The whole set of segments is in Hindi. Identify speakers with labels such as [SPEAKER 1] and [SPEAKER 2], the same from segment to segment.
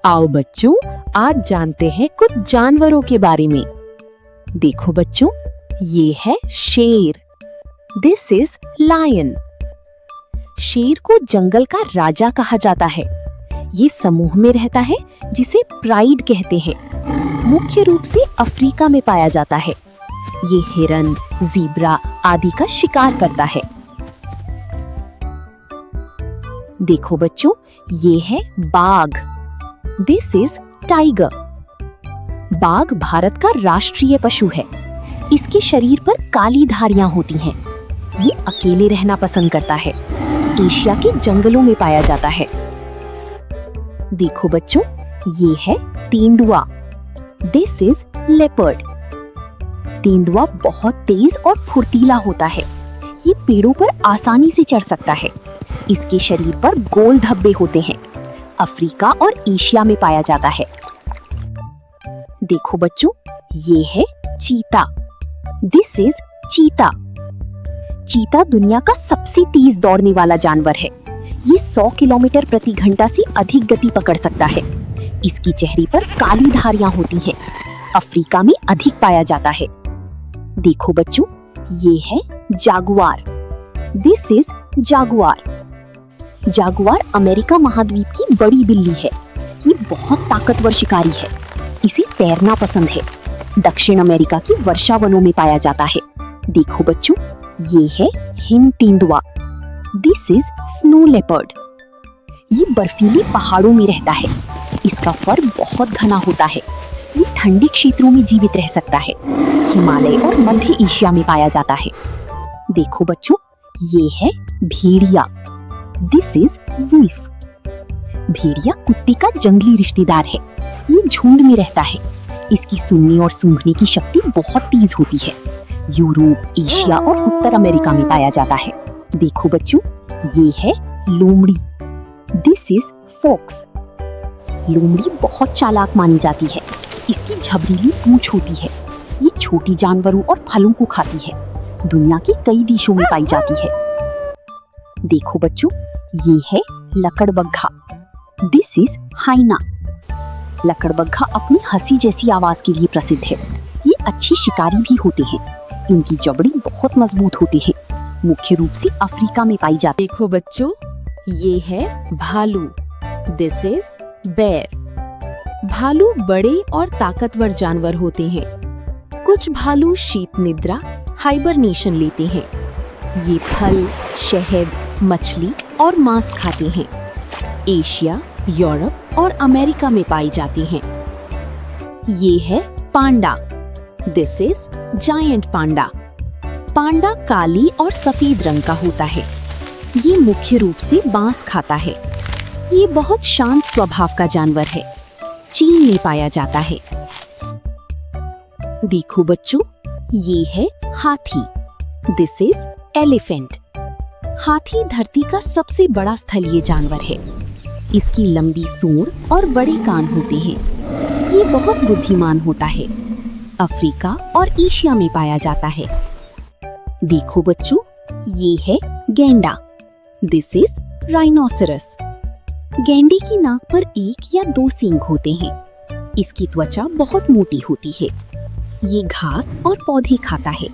[SPEAKER 1] आओ बच्चों, आज जानते हैं कुछ जानवरों के बारे में। देखो बच्चों, ये है शेर। This is lion. शेर को जंगल का राजा कहा जाता है। ये समूह में रहता है जिसे प्राइड कहते हैं। मुख्य रूप से अफ्रीका में पाया जाता है। ये हिरन, ज़ीब्रा आदि का शिकार करता है। देखो बच्चों, ये है बाघ। This is tiger. बाघ भारत का राष्ट्रीय पशु है। इसके शरीर पर काली धारियां होती हैं। ये अकेले रहना पसंद करता है। एशिया के जंगलों में पाया जाता है। देखो बच्चों, ये है तेंदुआ। This is leopard. तेंदुआ बहुत तेज और फुर्तीला होता है। ये पेड़ों पर आसानी से चढ़ सकता है। इसके शरीर पर गोल धब्बे होते हैं। अफ्रीका और एशिया में पाया जाता है। देखो बच्चों, ये है चीता। दिस इज चीता। चीता दुनिया का सबसे तेज दौड़ने वाला जानवर है। ये 100 किलोमीटर प्रति घंटा से अधिक गति पकड़ सकता है। इसकी चेहरे पर काली धारियां होती हैं। अफ्रीका में अधिक पाया जाता है। देखो बच्चों, ये है jaguar. This is jaguar. Jaguar America महाद्वीप की बड़ी बिल्ली है। ये बहुत ताकतवर शिकारी है। इसे तैरना पसंद है। दक्षिण अमेरिका की वर्षा वनों में पाया जाता है। देखो बच्चों, ये है हिम तेंदुआ। This is snow leopard. ये बर्फीले पहाड़ों में रहता है। इसका फर बहुत घना होता है। ये ठंडे क्षेत्रों में जीवित रह सकता है। हिमालय और मध्य एशिया में पाया जाता है। देखो बच्चों, ये है भेड़िया। This is wolf. भेड़िया कुत्ते का जंगली रिश्तेदार है। ये झुंड में रहता है। इसकी सूंघने और सूंघने की शक्ति बहुत तेज होती है। यूरोप, एशिया और उत्तर अमेरिका में पाया जाता है। देखो बच्चों, ये है लोमड़ी। This is fox. लोमड़ी बहुत चालाक मानी जाती है। इसकी झबरीली पूंछ होती है। ये छोटी जानवरों और फलों को खाती है। दुनिया के कई देशों में पाई जाती है। देखो बच्चों, ये है लकड़बग्घा। This is हाइना। लकड़बग्घा अपनी हंसी जैसी आवाज के लिए प्रसिद्ध है। ये अच्छे शिकारी भी होते हैं। इनकी जबड़ी बहुत मजबूत होती है। मुख्य रूप से अफ्रीका में पाई जाती है।
[SPEAKER 2] देखो बच्चों, ये है भालू। दिस इज बेर। भालू बड़े और ताकतवर जानवर होते हैं। कुछ भालू शीत निद्रा हाइबरनेशन लेते हैं। ये फल, शहद, मछली और मांस खाते हैं। एशिया, यूरोप और अमेरिका में पाई जाती हैं। ये है पांडा। दिस इज जायंट पांडा। पांडा काली और सफेद रंग का होता है। ये मुख्य रूप से बांस खाता है। ये बहुत शांत स्वभाव का जानवर है। चीन में पाया जाता है। देखो बच्चों, ये है हाथी। This is elephant. हाथी धरती का सबसे बड़ा स्थलीय जानवर है। इसकी लंबी सूंड और बड़े कान होते हैं। ये बहुत बुद्धिमान होता है। अफ्रीका और एशिया में पाया जाता है। देखो बच्चों, ये है गैंडा। This is rhinoceros. गैंडे की नाक पर 1 या 2 सींग होते हैं। इसकी त्वचा बहुत मोटी होती है। ये घास और पौधे खाता है।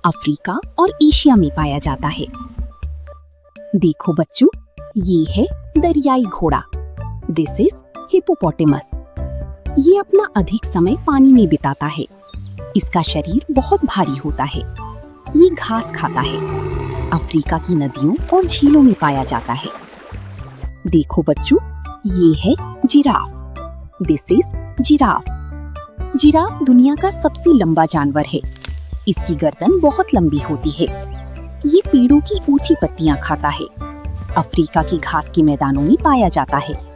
[SPEAKER 2] अफ्रीका और एशिया में पाया जाता है। देखो बच्चों, ये है दरियाई घोड़ा। This is hippopotamus. ये अपना अधिक समय पानी में बिताता है। इसका शरीर बहुत भारी होता है। ये घास खाता है। अफ्रीका की नदियों और झीलों में पाया जाता है। देखो बच्चों, ये है giraffe. This is giraffe. Giraffe दुनिया का सबसे लंबा जानवर है। इसकी गर्दन बहुत लंबी होती है। ये पेड़ों की ऊंची पत्तियां खाता है। अफ्रीका की घास के मैदानों में पाया जाता है।